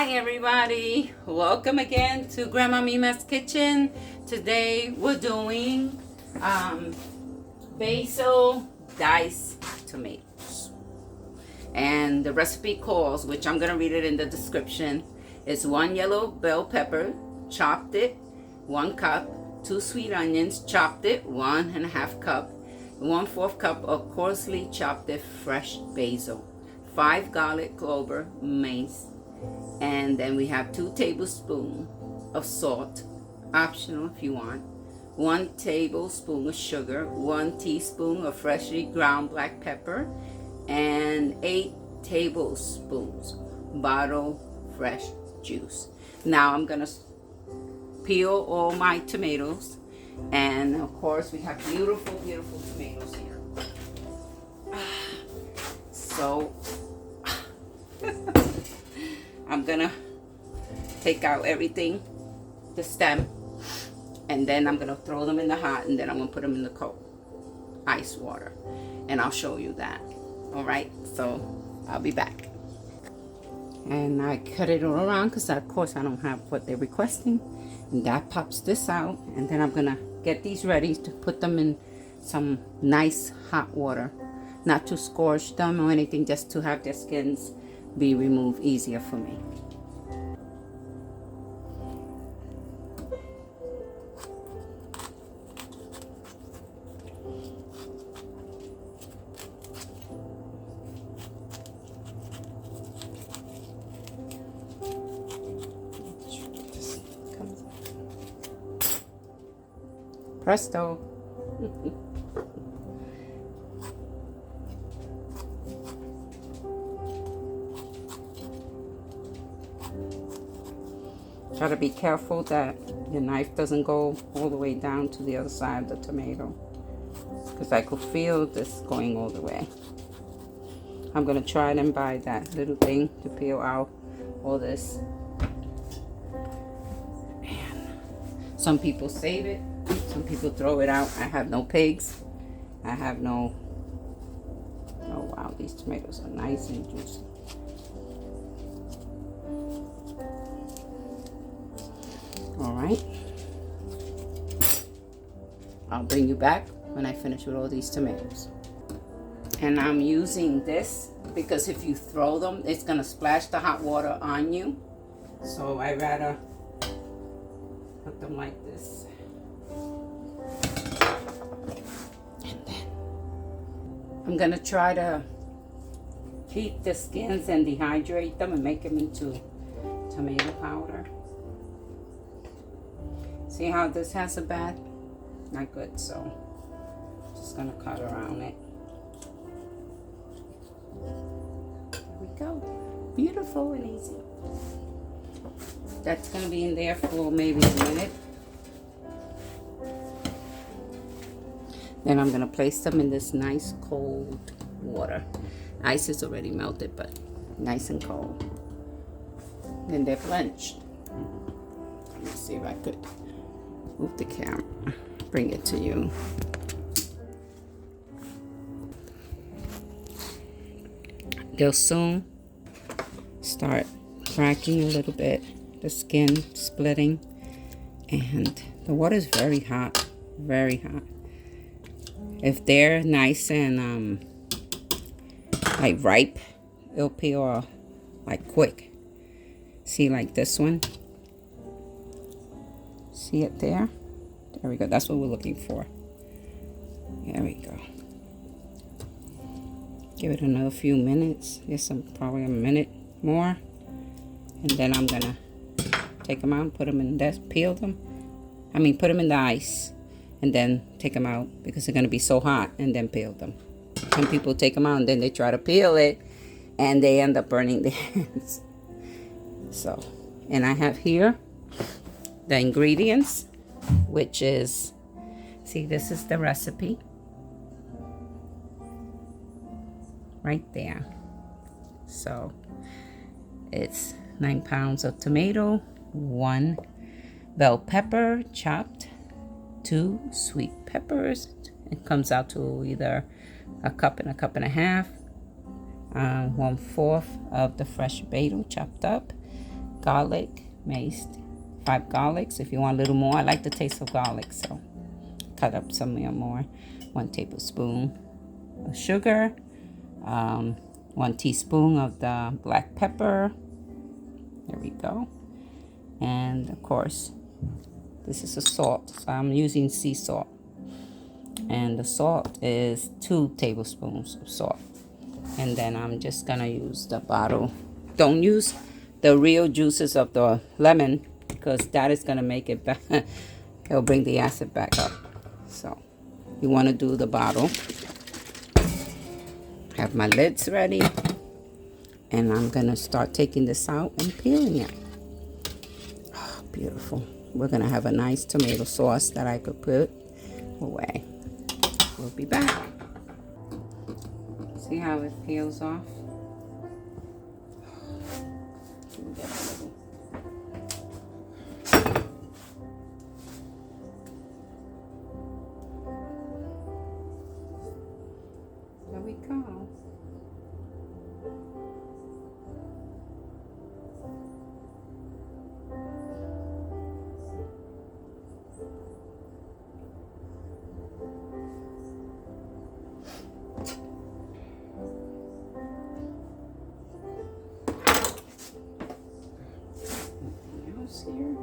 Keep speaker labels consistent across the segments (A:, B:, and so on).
A: Hi everybody, welcome again to Grandma Mima's Kitchen. Today we're doing basil diced tomatoes, and the recipe calls, which I'm gonna read it in the description, is 1 yellow bell pepper, chopped it, 1 cup, 2 sweet onions, chopped it, 1½ cup, 1/4 cup of coarsely chopped fresh basil, 5 garlic cloves minced, and then we have 2 tablespoons of salt, optional if you want, 1 tablespoon of sugar, 1 teaspoon of freshly ground black pepper, and 8 tablespoons bottled fresh juice. Now I'm gonna peel all my tomatoes, and of course we have beautiful tomatoes here. So I'm gonna take out everything, the stem, and then I'm gonna throw them in the hot, and then I'm gonna put them in the cold ice water, and I'll show you that. All right, so I'll be back. And I cut it all around because of course I don't have what they're requesting, and that pops this out, and then I'm gonna get these ready to put them in some nice hot water, not to scorch them or anything, just to have their skins be removed easier for me. Presto. Try to be careful that your knife doesn't go all the way down to the other side of the tomato, because I could feel this going all the way. I'm going to try and buy that little thing to peel out all this. And some people save it, some people throw it out. I have no pigs. I have no... Oh wow, these tomatoes are nice and juicy. All right, I'll bring you back when I finish with all these tomatoes. And I'm using this because if you throw them, it's gonna splash the hot water on you. So I rather put them like this. And then I'm gonna try to heat the skins and dehydrate them and make them into tomato powder. See how this has a bed? Not good, so just gonna cut around it. There we go. Beautiful and easy. That's gonna be in there for maybe a minute. Then I'm gonna place them in this nice cold water. Ice is already melted, but nice and cold. Then they're blanched. Let me see if I could move the camera, bring it to you. They'll soon start cracking a little bit, the skin splitting, and the water is very hot, very hot. If they're nice and like ripe, it'll peel like quick. See, like this one. See it there? There we go. That's what we're looking for. There we go. Give it another few minutes. Just probably a minute more. And then I'm going to take them out, put them in this, peel them. Put them in the ice. And then take them out because they're going to be so hot, and then peel them. Some people take them out and then they try to peel it and they end up burning their hands. So, and I have here the ingredients, which is, see, this is the recipe right there. So it's 9 pounds of tomato, 1 bell pepper chopped, 2 sweet peppers. It comes out to either a cup and a cup and a half, 1/4 of the fresh basil chopped up, garlic, maced. 5 garlics. If you want a little more, I like the taste of garlic, so cut up some more. 1 tablespoon of sugar, 1 teaspoon of the black pepper. There we go. And of course, this is a salt, so I'm using sea salt. And the salt is 2 tablespoons of salt. And then I'm just gonna use the bottle. Don't use the real juices of the lemon because that is gonna make it back. It'll bring the acid back up. So you want to do the bottle. Have my lids ready, and I'm gonna start taking this out and peeling it. Oh, beautiful. We're gonna have a nice tomato sauce that I could put away. We'll be back. See how it peels off? There we go. Here.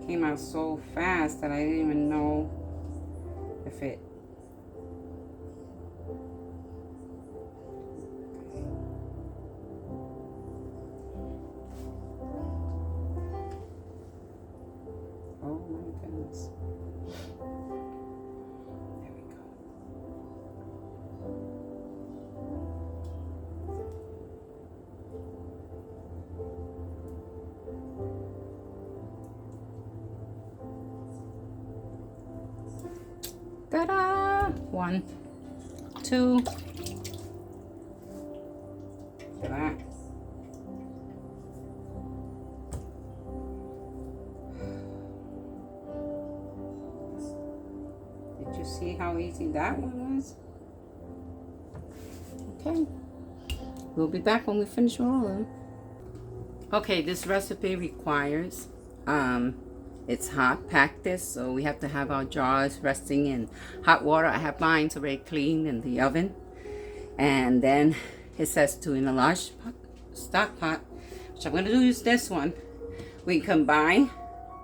A: Came out so fast that I didn't even know if it. Oh my goodness. There we go. Ta-da! 1, 2. Look at that. Did you see how easy that one was? Okay. We'll be back when we finish rolling. Okay, this recipe requires it's hot packed this, so we have to have our jars resting in hot water. I have mine already cleaned in the oven, and then it says to in a large stock pot, which I'm going to use this one. We combine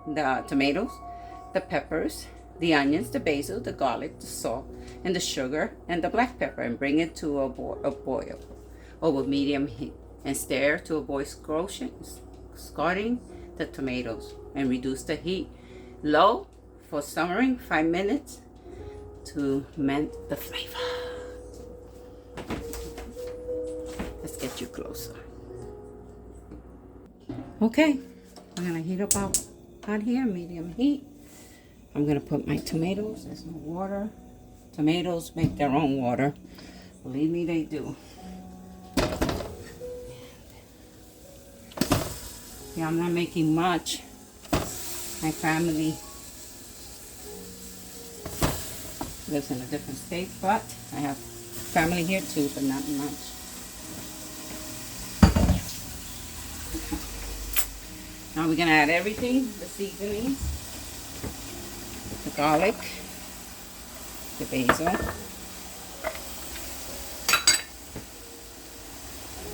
A: the tomatoes, the peppers, the onions, the basil, the garlic, the salt, and the sugar and the black pepper, and bring it to a boil over medium heat, and stir to avoid scalding the tomatoes, and reduce the heat low for simmering 5 minutes to melt the flavor. Let's get you closer. Okay, I'm gonna heat up our pot here, medium heat. I'm gonna put my tomatoes. There's no water. Tomatoes make their own water. Believe me, they do. Yeah, I'm not making much. My family lives in a different state, but I have family here too, but not much. Now we're gonna add everything, the seasonings, the garlic, the basil,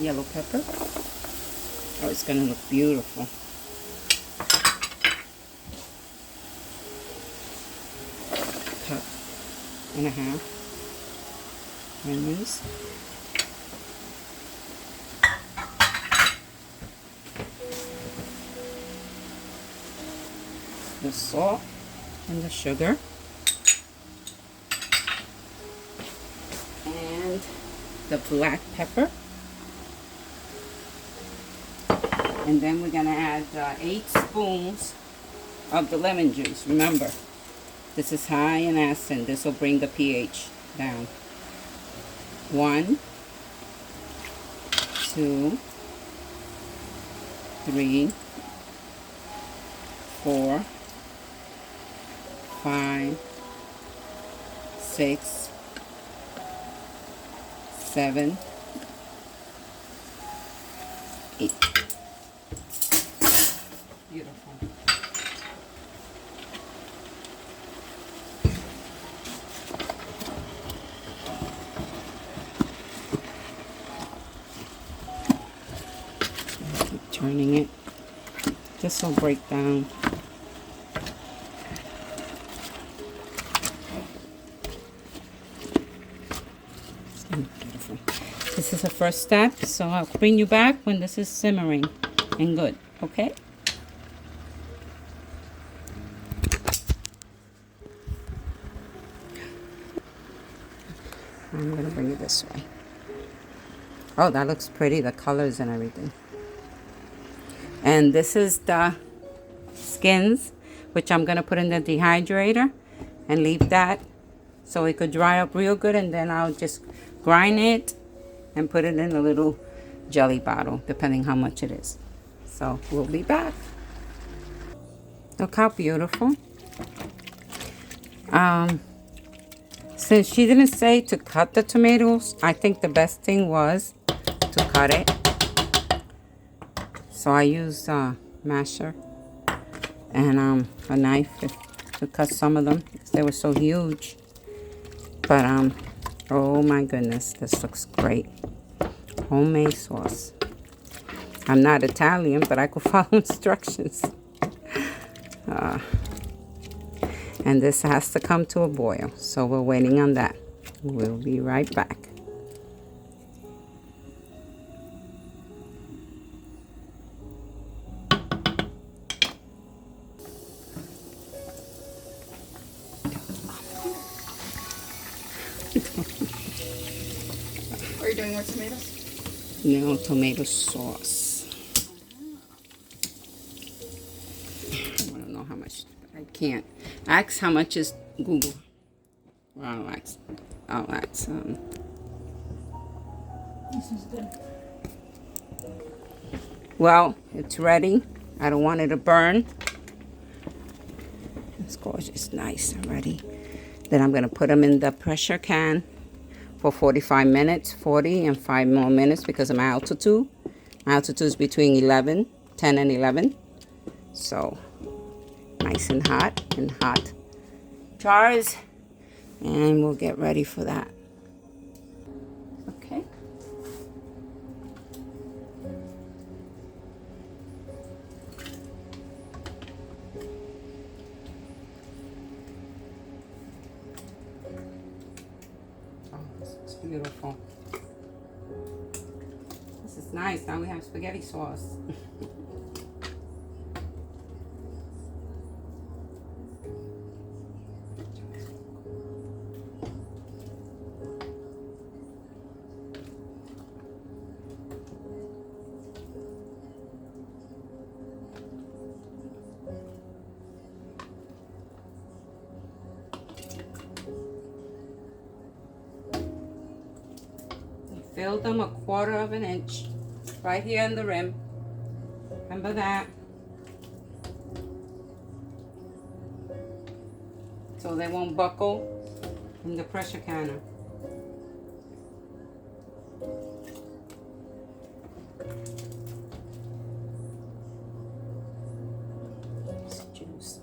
A: yellow pepper. Oh, it's gonna look beautiful. Cup and a half onions. The salt and the sugar. And the black pepper. And then we're gonna add 8 spoons of the lemon juice. Remember, this is high in acid. This will bring the pH down. 1, 2, 3, 4, 5, 6, 7, 8. Beautiful. Keep turning it. This will break down. Beautiful. This is the first step, so I'll bring you back when this is simmering and good, okay? I'm gonna bring it this way. Oh, that looks pretty, the colors and everything. And this is the skins, which I'm gonna put in the dehydrator and leave that so it could dry up real good, and then I'll just grind it and put it in a little jelly bottle, depending how much it is. So we'll be back. Look how beautiful. Since she didn't say to cut the tomatoes, I think the best thing was to cut it. So I used a masher and a knife to cut some of them because they were so huge. But oh my goodness, this looks great. Homemade sauce. I'm not Italian, but I could follow instructions. And this has to come to a boil, so we're waiting on that. We'll be right back.
B: Are you doing more tomatoes?
A: No, tomato sauce. I don't know how much. I can't. Ask how much is Google. Well, I'll ask.
B: This is good.
A: Well, it's ready. I don't want it to burn. It's gorgeous, nice and ready. Then I'm gonna put them in the pressure can for 45 minutes, 40 and 5 more minutes because of my altitude. My altitude is between 10 and 11. So nice and hot in hot jars, and we'll get ready for that. Okay. Oh, this is beautiful. This is nice. Now we have spaghetti sauce. Filled them 1/4 of an inch right here in the rim. Remember that. So they won't buckle in the pressure canner. It's juicy.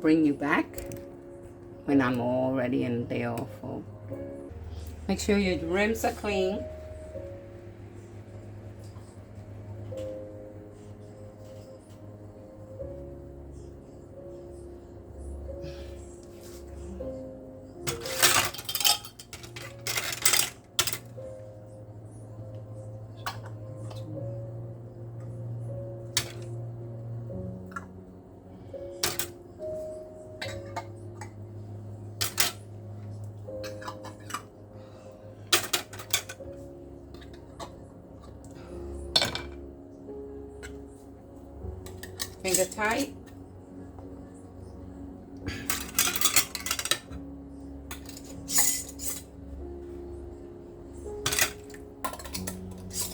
A: Bring you back when I'm all ready and they all full. Make sure your rims are clean. Finger tight.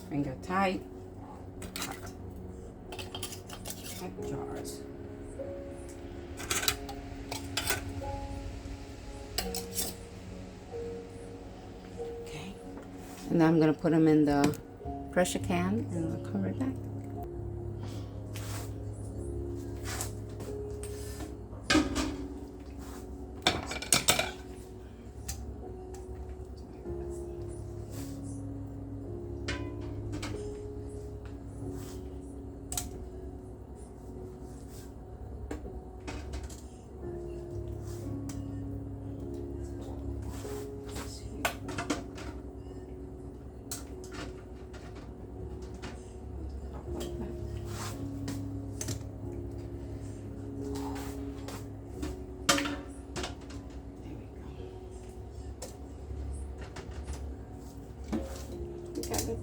A: Finger tight. Jars. Okay. And then I'm going to put them in the pressure can and I'll come right back.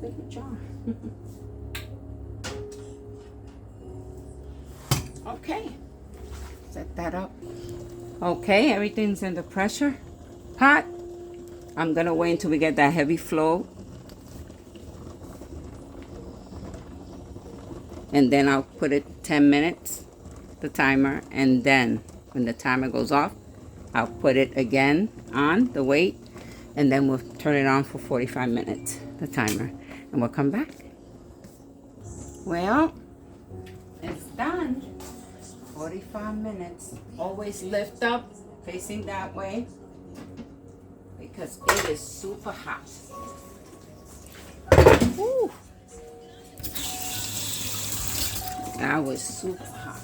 A: Big jar. Okay, set that up. Okay, everything's in the pressure pot. I'm gonna wait until we get that heavy flow, and then I'll put it 10 minutes, the timer, and then when the timer goes off, I'll put it again on the weight, and then we'll turn it on for 45 minutes, the timer. And we'll come back. Well, it's done. 45 minutes. Always lift up, facing that way, because it is super hot. Woo. That was super hot.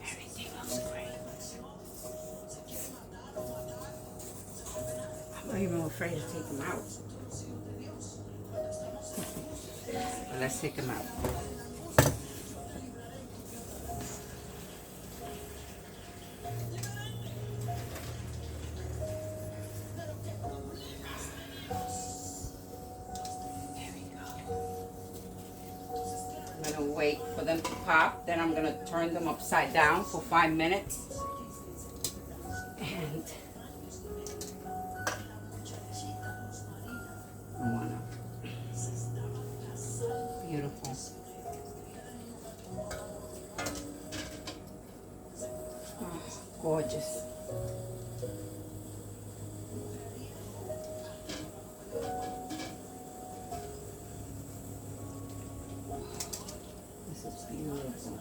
A: Everything looks great. I'm not even afraid to take them out. But let's take them out. There we go. I'm gonna wait for them to pop. Then I'm gonna turn them upside down for 5 minutes. And beautiful. Oh, gorgeous. This is beautiful.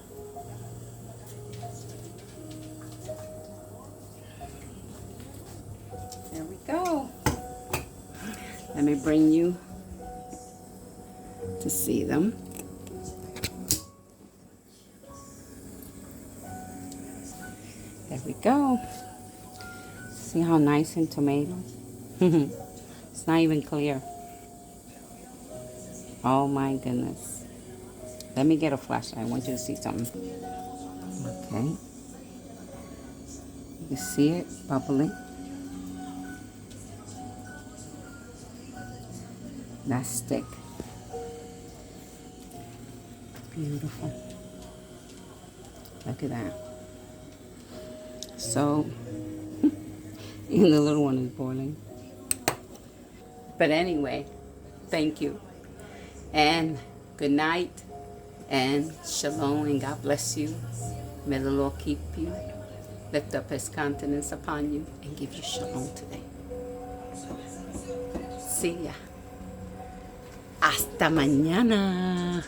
A: There we go. Let me bring you to see them. There we go. See how nice and tomato? It's not even clear. Oh my goodness. Let me get a flashlight. I want you to see something. Okay. You see it bubbling? That's thick. Beautiful. Look at that. So, even the little one is boiling. But anyway, thank you. And good night. And shalom and God bless you. May the Lord keep you, lift up his countenance upon you, and give you shalom today. See ya. Hasta mañana.